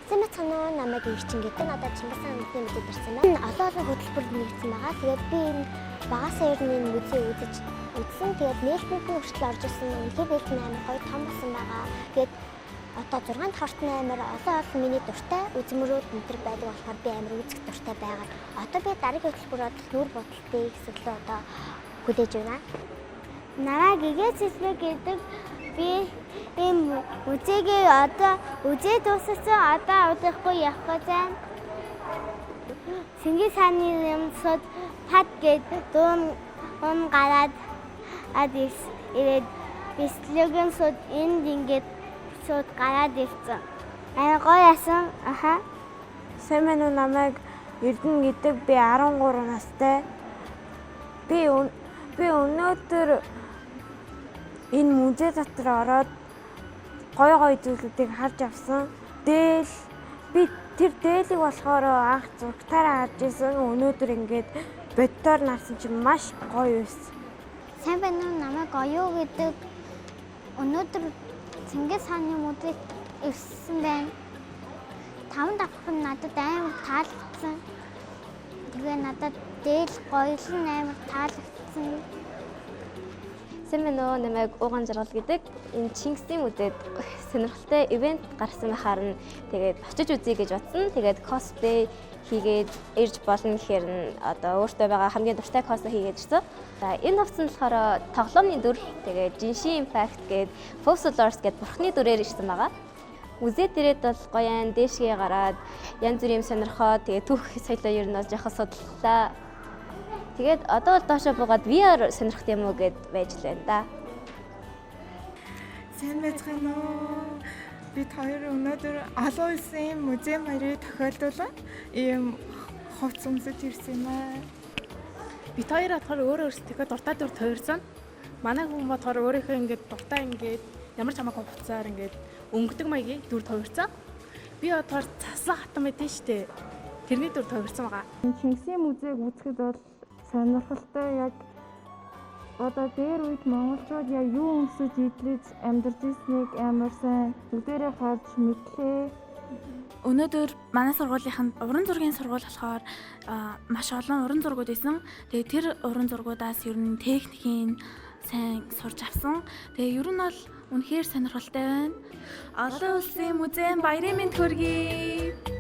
Цэмэт санаа намайг ирчин гэдэг нь одоо Чингис хааны музей мэдээд ирсэн байна. Олон хөтөлбөрөнд нэгдсэн байгаа. Тэгээд би энэ багасаа ер нь энэ музей үзсэн. Тэгээд нээлтний хүртэл орж ирсэн. Үнэхээр нээлт амар гоё том болсон байгаа. Тэгээд одоо 6 давхартны амар олон миний дуртай үзмөрүүд өнтер байдаг болохоор би амар үзэх дуртай байгаа. Одоо би дараагийн хөтөлбөрөд нүүр бодолтыг эсвэл одоо хүлээж байна. Намайг Игээ Цэцмэ гэдэг би энэ музейгээ одоо үзээ дууссан одоо удахгүй явахгүй зам. Чингис хааны юмсууд пад гэдэг дуун гараад ирээд бислэгэн сууд энд ингээд сууд гараад ирсэн. Аяа гоё ясан. Аха. Сайн байна уу намайг Эрдэнэ гэдэг би 13 настай. Би өнөөдөр энэ музей дотор ороод гоё зүйлүүдийг харж авсан. Би тэр дээлийг болохоор анх зургатаараа харж ирсэн. Өнөөдөр ингээд боддоор нарсан чинь маш гоё байсан. Сайн байна уу намайг Оюу гэдэг өнөөдөр Чингис хааны музейд ирсэн байна. 5 давхар нь надад амар таалагдсан. Тэгээ надад дээл гоёлон амар таалагдсан. Сайн байна уу намайг Ууган Жаргал гэдэг энэ Чингисийн музейд сонирхолтой ивент гарсан байхаар нь тэгээд очиж үзье гэж бодсон. Тэгээд косплей хийгээд ирж болно гэхээр нь одоо өөртөө байгаа хамгийн дуртай косплей хийгээд ирсэн. За энэ хувцас нь болохоор тоглоомны дүр тэгээд Genshin Impact гээд Fossil Wars гээд бурхны дүрээр ирсэн байгаа. Музей дээрээ бол гоён дээшгээ гараад янз бүрийн юм сонирхоод тэгээд түүх соёлоо ер нь бол жоохон судлаа. Тэгээд одоо бол доошоо буугаад VR сонирхт юм уу гэд байж л байна да. Сайн байцгаана уу? Бид хоёр өнөөдөр олон улсын музей баярыг тохиолдуулаад ийм хувцас өмсөж ирсэн юм аа. Бид хоёр болохоор өөрөө өөрсдөө дуртай дүр тойрсон. Манай хүн болохоор өөрийнхөө ингээд дуртай ингээд ямар ч хамаагүй хувцасаар ингээд өнгөдөг маягийн дүр тойрсон. Би одоо цаслаа хатан байдсан шүү дээ. Тэрний дүр тойрсон байгаа. Чингисийн музейг үзэхэд бол сонирхолтой яг одоо дээр үед монголчууд яг юу өмсөж идэж амьдарч ирснийг амар сайн бүгдээрээ харж мэдлээ. Өнөөдөр манай сургуулийнханд уран зургийн сургууль болохоор маш олон уран зургууд байсан. Тэгээ тэр уран зургуудаас ер нь техникийн сайн сурч авсан. Тэгээ ер нь бол үнэхээр сонирхолтой байна. Олон улсын музейн баярын мэнд хүргэе.